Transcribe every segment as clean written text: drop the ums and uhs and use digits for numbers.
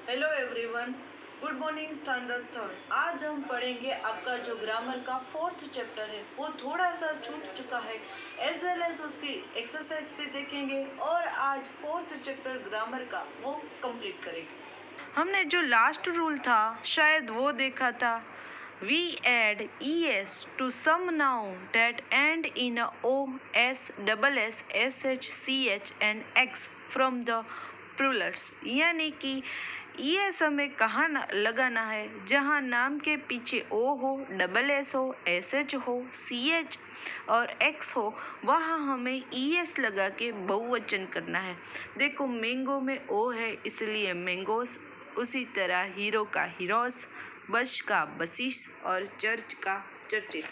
Hello everyone, good morning standard third. आज हम पढ़ेंगे आपका जो ग्रामर का 4th चैप्टर है वो थोड़ा सा छूट चुका है, एज वेल एज उसकी एक्सरसाइज भी देखेंगे और आज 4th चैप्टर ग्रामर का वो कंप्लीट करेंगे। हमने जो लास्ट रूल था शायद वो देखा था। We add es to some noun that end in a o, s, double s, sh, ch and x from the plurals। यानी कि es हमें कहाँ लगाना है जहाँ नाम के पीछे o हो, डबल एस हो, sh हो, ch और x हो, वहाँ हमें es लगा के बहुवचन करना है। देखो मैंगो में o है इसलिए मैंगोस, उसी तरह हीरो का हीरोस, बस का बसिस और चर्च का चर्चिस।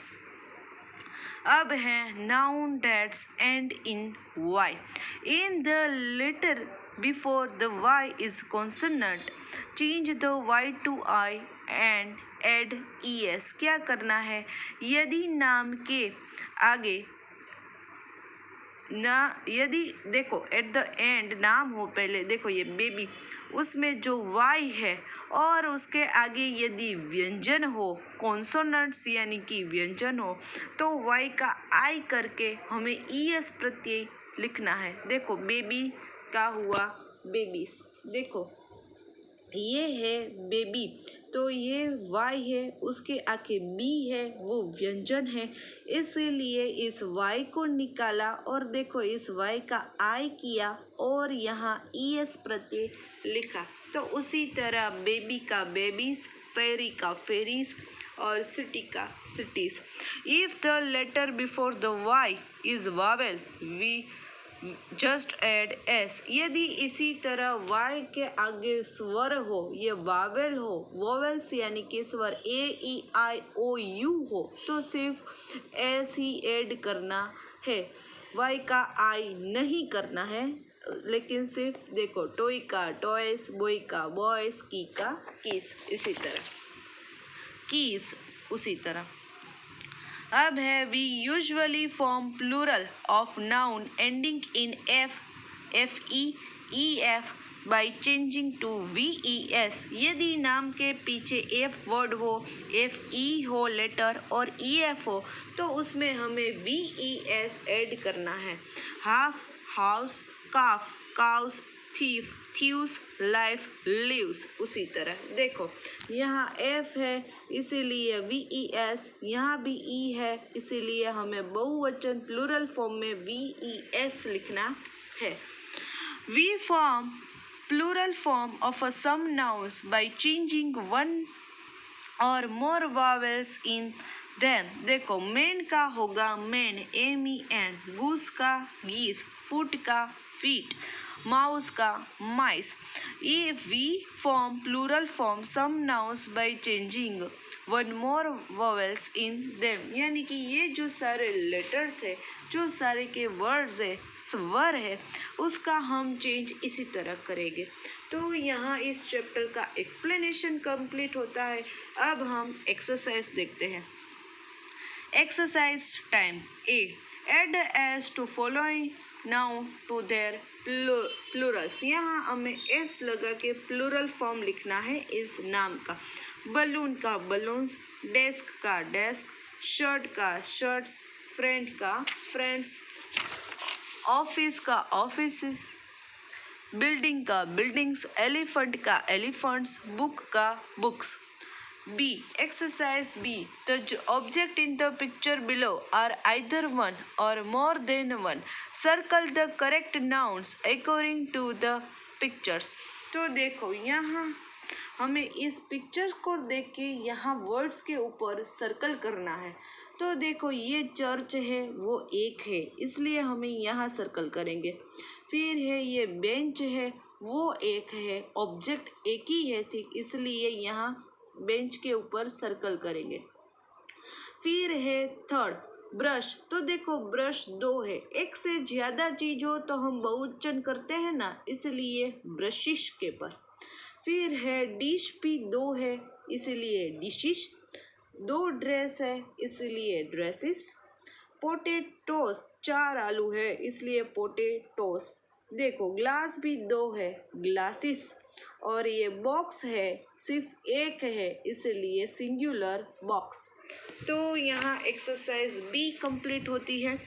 अब है noun that's end in Y. In the letter before the Y is consonant, change the Y to I and add ES. क्या करना है? यदि नाम के आगे ना, यदि देखो एट द एंड नाम हो, पहले देखो ये बेबी, उसमें जो वाई है और उसके आगे यदि व्यंजन हो, कॉन्सोनेंट्स यानी कि व्यंजन हो, तो वाई का आई करके हमें ईएस प्रत्यय लिखना है। देखो बेबी का हुआ बेबीज, देखो ये है बेबी तो ये वाई है, उसके आगे बी है वो व्यंजन है, इसीलिए इस वाई को निकाला और देखो इस वाई का आई किया और यहाँ ईएस प्रत्यय लिखा। तो उसी तरह बेबी का बेबीज, फेरी का फेरीज और सिटी का cities. If the letter before the Y is vowel we just add S. यदि इसी तरह वाई के आगे स्वर हो, ये वावेल हो, वोवेल्स यानी कि स्वर ए ई आई ओ यू हो, तो सिर्फ एस ही ऐड करना है, वाई का आई नहीं करना है। लेकिन सिर्फ देखो टॉय का टॉयस, बॉय का बॉयस, की का कीस, इसी तरह कीस उसी तरह। अब है we usually form plural of noun ending in F, F E F by changing to V E S. यदि नाम के पीछे एफ वर्ड हो, एफ ई हो लेटर और ई एफ हो, तो उसमें हमें वी ई एस ऐड करना है। हाफ, हाउस, काफ, काउस, थीफ, थ्यूस, लाइफ, लिव्स। उसी तरह देखो यहाँ एफ है इसीलिए वी ई एस, यहाँ भी ई है इसीलिए हमें बहुवचन प्लूरल फॉर्म में वी ई एस लिखना है। We form plural form of a some nouns by changing one और मोर वावेल्स इन देम। देखो मैन का होगा men, M E N, goose का गीस, फुट का फीट, माउस का माइस। ये we form plural form some nouns by changing one more vowels in them. यानी कि ये जो सारे लेटर्स है, जो सारे के वर्ड्स है, स्वर है, उसका हम चेंज इसी तरह करेंगे। तो यहाँ इस चैप्टर का एक्सप्लेनेशन कंप्लीट होता है। अब हम एक्सरसाइज देखते हैं। Exercise time A, add S to following now to their plurals. यहाँ हमें एस लगा के प्लूरल फॉर्म लिखना है इस नाम का। बलून का बलून्स, डेस्क का डेस्क, शर्ट का शर्ट्स, फ्रेंड का फ्रेंड्स, ऑफिस का ऑफिस, बिल्डिंग का बिल्डिंग्स, एलिफेंट का एलिफेंट्स, बुक का books. B. Exercise B. The object in the picture below are either one or more than one. Circle the correct nouns according to the pictures. तो देखो यहाँ हमें इस picture को देख के यहाँ वर्ड्स के ऊपर सर्कल करना है। तो देखो ये चर्च है वो एक है इसलिए हमें यहाँ सर्कल करेंगे। फिर है ये बेंच है वो एक है, ऑब्जेक्ट एक ही है ठीक, इसलिए यहाँ बेंच के ऊपर सर्कल करेंगे। फिर है थर्ड ब्रश। तो देखो ब्रश दो है, एक से ज़्यादा चीज़ हो तो हम बहुवचन करते हैं ना, इसलिए ब्रशिश के पर। फिर है डिश भी दो है इसलिए डिशिश, दो ड्रेस है इसलिए ड्रेसेस। पोटैटोस, चार आलू है इसलिए पोटैटोस। देखो ग्लास भी दो है, ग्लासेस, और ये बॉक्स है सिर्फ एक है, इसलिए सिंगुलर बॉक्स। तो यहाँ एक्सरसाइज बी कंप्लीट होती है।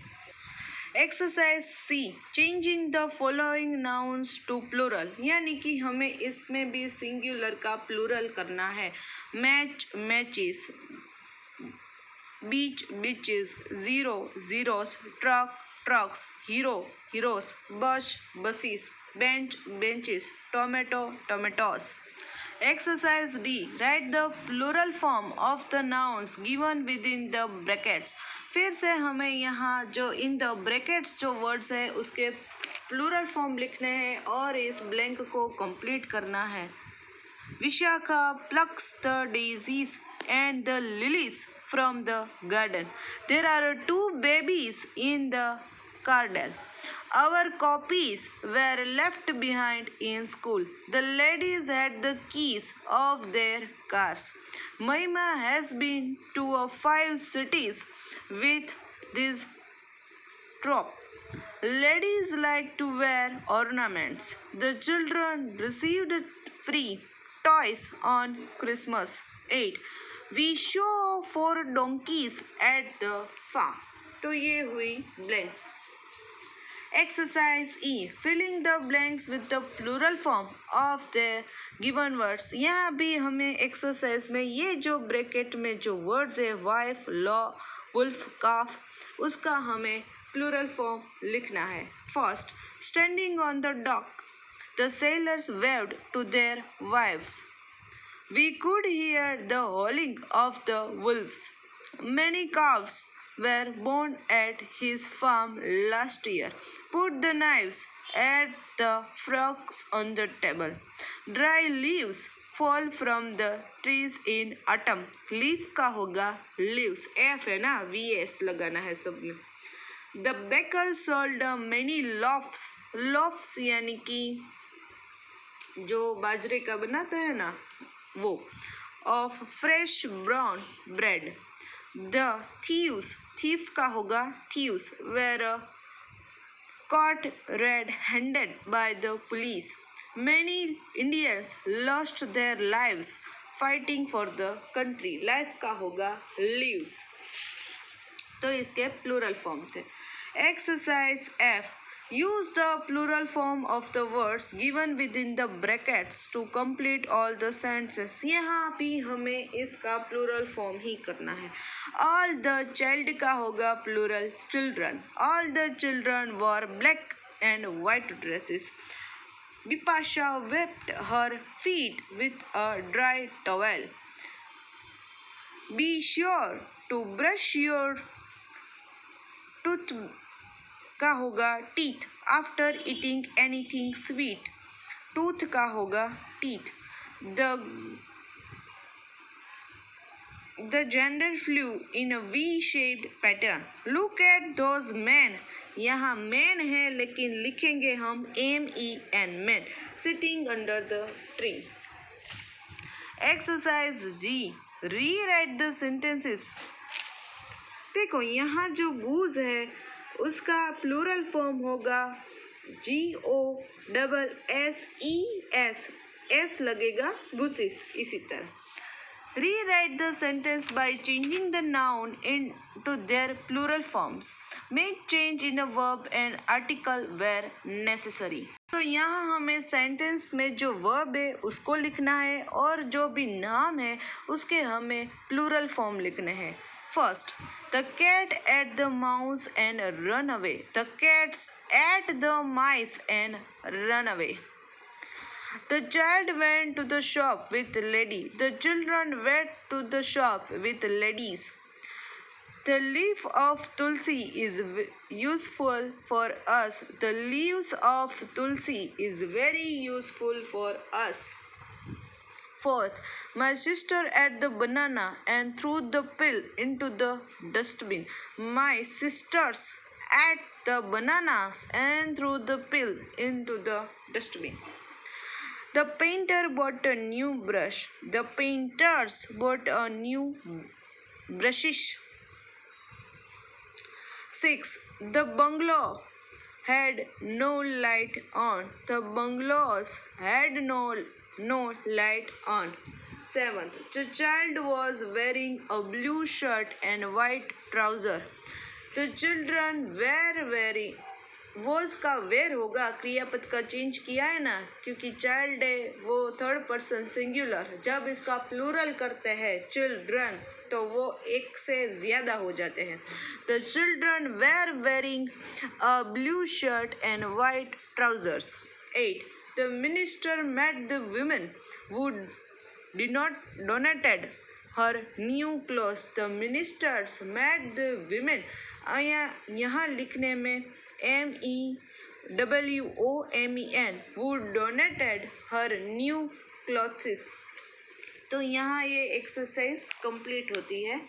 Exercise C, changing the following nouns to plural, यानी कि हमें इसमें भी सिंगुलर का प्लूरल करना है। Match, matches, beach, beaches, zero, zeros, truck, trucks, hero, heroes, bus, buses, bench, benches, tomato, tomatoes. Exercise D. Write the plural form of the nouns given within the brackets. फिर से हमें यहाँ जो in the brackets जो words है उसके plural form लिखने हैं और इस ब्लैंक को कंप्लीट करना है। Vishakha plucks the daisies and the lilies from the garden. There are two babies in the cradle. Our copies were left behind in school. The ladies had the keys of their cars. Mahima has been to 5 cities with this trope. Ladies like to wear ornaments. The children received free toys on Christmas. 8. We show 4 donkeys at the farm. तो ये हुई blanks. Exercise E. Filling the blanks with the plural form of the given words. यहाँ भी हमें exercise में ये जो bracket में जो वर्ड्स है वाइफ, लॉ, वुल्फ, काफ, उसका हमें प्लूरल फॉर्म लिखना है। First, standing on the dock, the sailors waved to their wives. We could hear the howling of the wolves. Many calves were born at his farm last year. Put the knives at the frogs on the table. Dry leaves fall from the trees in autumn. Leaf का होगा leaves. F है ना, VS लगाना है सब में. The baker sold many loaves. Loaves यानी कि जो बाजरे का बनाते हैं ना वो, of fresh brown bread. The thieves, thief का होगा thieves, were caught red-handed by the police. Many Indians lost their lives fighting for the country. Life का होगा lives. तो इसके प्लूरल फॉर्म थे। Exercise F. Use the plural form of the words given within the brackets to complete all the sentences. यहाँ भी हमें इसका plural form ही करना है। All the child का होगा plural children. All the children wore black and white dresses. Bipasha wiped her feet with a dry towel. Be sure to brush your tooth का होगा teeth after eating anything sweet. Tooth का होगा teeth. The gender flew in a V-shaped pattern. Look at those men. यहाँ men है लेकिन लिखेंगे हम MEN, men, sitting under the tree. Exercise G. Rewrite the sentences. देखो यहाँ जो goose है उसका प्लूरल फॉर्म होगा GOSSES. S लगेगा गुसिस. इसी तरह rewrite the sentence by changing the noun into their plural forms. Make change in a verb and article where necessary. तो यहाँ हमें सेंटेंस में जो वर्ब है उसको लिखना है और जो भी नाम है उसके हमें प्लूरल फॉर्म लिखने हैं. First, the cat ate the mouse and ran away. The cats ate the mice and ran away. The child went to the shop with the lady. The children went to the shop with ladies. The leaf of tulsi is useful for us. The leaves of tulsi is very useful for us. Fourth, my sister ate the banana and threw the peel into the dustbin. My sisters ate the bananas and threw the peel into the dustbin. The painter bought a new brush. The painters bought a new brushes. 6. The bungalow had no light on. The bungalows had no light on. 7th, the child was wearing a blue shirt and white trouser. The children were wearing, was का where होगा, क्रियापद का change किया है ना, क्योंकि child है वो थर्ड पर्सन सिंगुलर, जब इसका प्लूरल करते हैं चिल्ड्रन तो वो एक से ज़्यादा हो जाते हैं. The children were wearing a blue shirt and white trousers. 8. The minister met the women who did not donated her new clothes. The ministers met the women. यहाँ लिखने में MEWOMEN who donated her new clothes. तो यहाँ ये exercise complete होती है.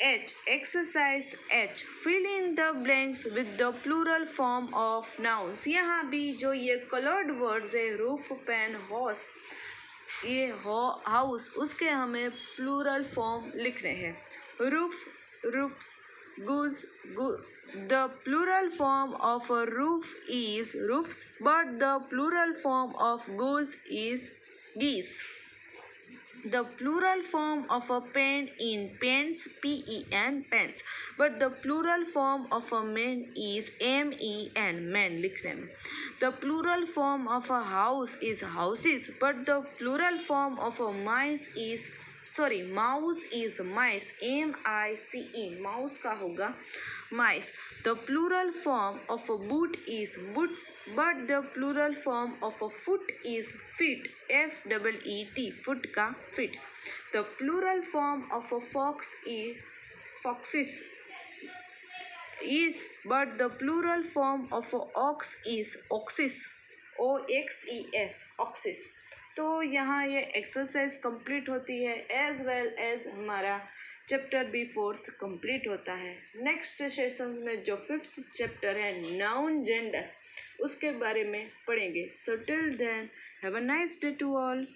H. Exercise H. Fill in the blanks with the plural form of nouns. यहाँ भी जो ये colored words है, roof, pen, horse, ये हाउस, उसके हमें प्लूरल फॉर्म लिखने हैं. Roof, roofs, goose, the plural form of a roof is roofs, but the plural form of goose is geese. The plural form of a pen in pens, PEN, pens, but the plural form of a man is MEN, men लिखने में. The plural form of a house is houses, but the plural form of a mouse is mice, MICE, mouse का होगा mice. The plural form of a boot is boots, but the plural form of a foot is feet, FEET, foot का feet. The plural form of a fox is foxes, but the plural form of a ox is oxes, OXES, oxes. तो यहाँ ये exercise complete होती है, as well as हमारा chapter भी 4th complete होता है. नेक्स्ट सेशन में जो 5th चैप्टर है नाउन जेंडर, उसके बारे में पढ़ेंगे. So till then have a nice day to all.